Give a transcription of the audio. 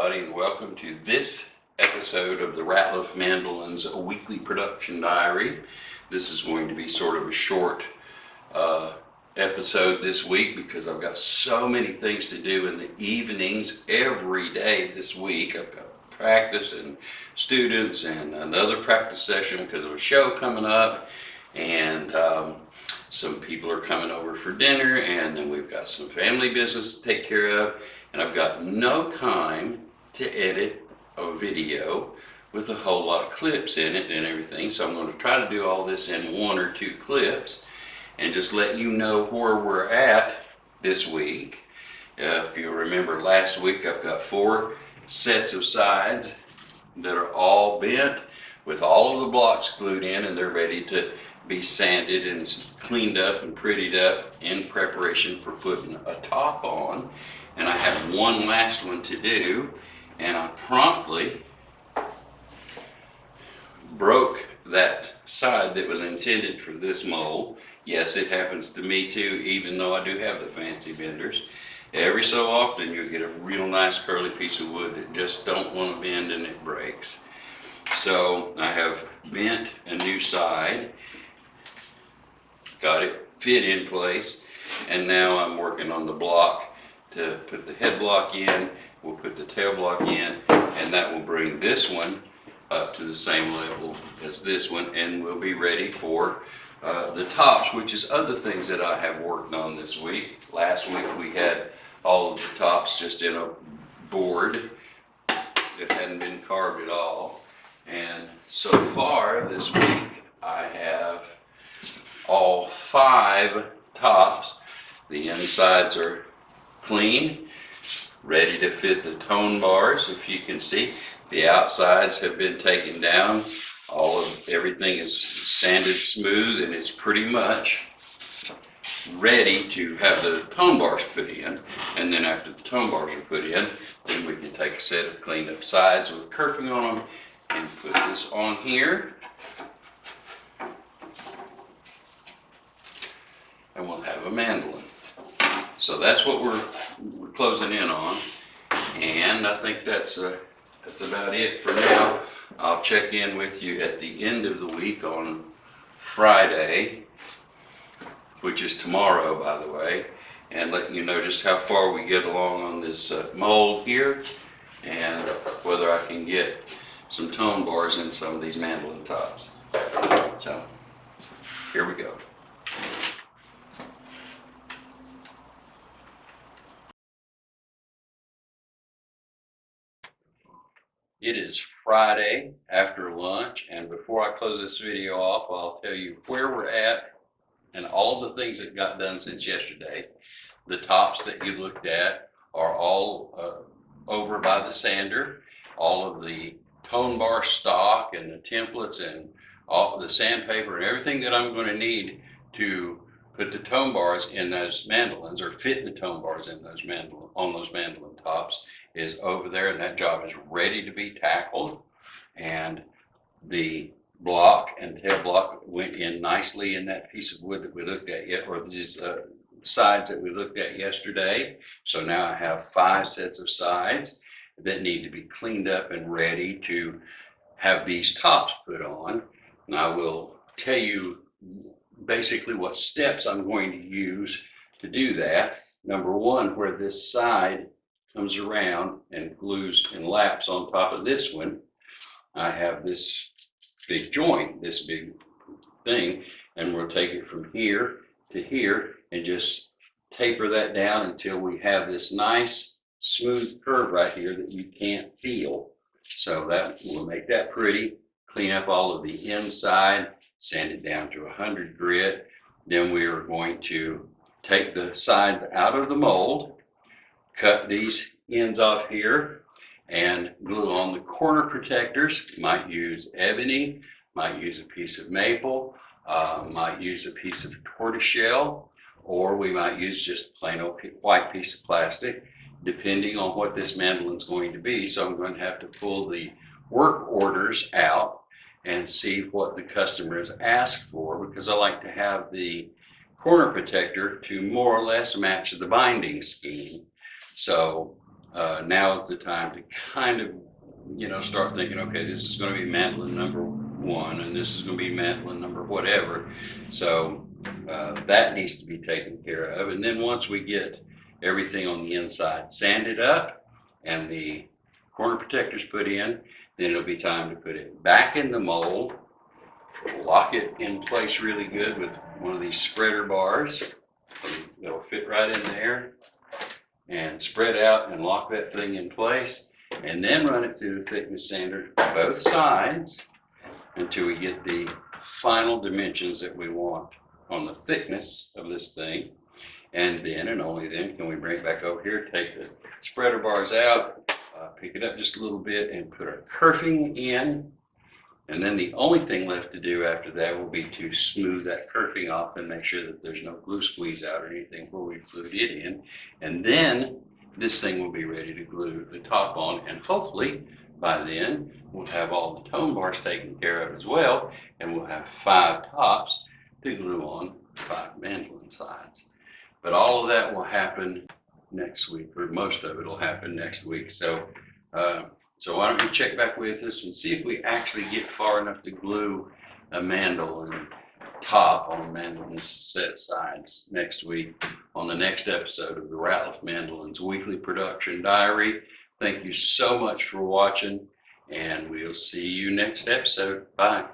everybody, and welcome to this episode of the Ratliff Mandolins weekly production diary. This is going to be sort of a short episode this week because I've got so many things to do in the evenings every day this week. I've got practice and students and another practice session because of a show coming up, and some people are coming over for dinner, and then we've got some family business to take care of, and I've got no time to edit a video with a whole lot of clips in it and everything. So I'm going to try to do all this in one or two clips and just let you know where we're at this week. If you remember last week, I've got 4 sets of sides that are all bent with all of the blocks glued in, and they're ready to be sanded and cleaned up and prettied up in preparation for putting a top on. And I have one last one to do, and I promptly broke that side that was intended for this mold. Yes, it happens to me too, even though I do have the fancy benders. Every so often you'll get a real nice curly piece of wood that just don't want to bend and it breaks. So I have bent a new side, got it fit in place, and now I'm working on the block to put the head block in. We'll put the tail block in, and that will bring this one up to the same level as this one, and we'll be ready for the tops, which is other things that I have worked on this week. Last week we had all of the tops just in a board that hadn't been carved at all, and so far this week I have all 5 tops. The insides are clean, ready to fit the tone bars. If you can see, the outsides have been taken down. Everything is sanded smooth, and it's pretty much ready to have the tone bars put in. And then after the tone bars are put in, then we can take a set of cleaned up sides with kerfing on them and put this on here, and we'll have a mandolin. So that's what we're closing in on, and I think that's about it for now. I'll check in with you at the end of the week on Friday, which is tomorrow, by the way, and let you know just how far we get along on this mold here, and whether I can get some tone bars in some of these mandolin tops. So here we go. It is Friday after lunch, and before I close this video off, I'll tell you where we're at and all the things that got done since yesterday. The tops that you looked at are all over by the sander. All of the tone bar stock and the templates and all the sandpaper and everything that I'm going to need to put the tone bars in those mandolins, or fit the tone bars in those mandolin tops, is over there, and that job is ready to be tackled. And the block and tail block went in nicely in that piece of wood that we looked at or these sides that we looked at yesterday. So now I have 5 sets of sides that need to be cleaned up and ready to have these tops put on. And I will tell you basically what steps I'm going to use to do that. Number 1, where this side comes around and glues and laps on top of this one, I have this big joint, this big thing, and we'll take it from here to here and just taper that down until we have this nice smooth curve right here that you can't feel. So that will make that pretty. Clean up all of the inside, sand it down to 100 grit. Then we are going to take the sides out of the mold, cut these ends off here, and glue on the corner protectors. You might use ebony, might use a piece of maple, might use a piece of tortoiseshell, or we might use just plain old white piece of plastic, depending on what this mandolin is going to be. So I'm going to have to pull the work orders out and see what the customer has asked for, because I like to have the corner protector to more or less match the binding scheme. So now is the time to kind of, you know, start thinking, okay, this is going to be mandolin number 1, and this is going to be mandolin number whatever. So that needs to be taken care of. And then once we get everything on the inside sanded up and the corner protectors put in, then it'll be time to put it back in the mold, lock it in place really good with one of these spreader bars that'll fit right in there, and spread out and lock that thing in place, and then run it through the thickness sander both sides until we get the final dimensions that we want on the thickness of this thing. And then, and only then, can we bring it back over here, take the spreader bars out, pick it up just a little bit, and put our kerfing in. And then the only thing left to do after that will be to smooth that kerfing off and make sure that there's no glue squeeze out or anything where we glued it in. And then this thing will be ready to glue the top on, and hopefully by then we'll have all the tone bars taken care of as well, and we'll have 5 tops to glue on 5 mandolin sides. But all of that will happen next week, or most of it will happen next week. So why don't you check back with us and see if we actually get far enough to glue a mandolin top on a mandolin set of sides next week on the next episode of the Ratliff Mandolins Weekly Production Diary. Thank you so much for watching, and we'll see you next episode. Bye.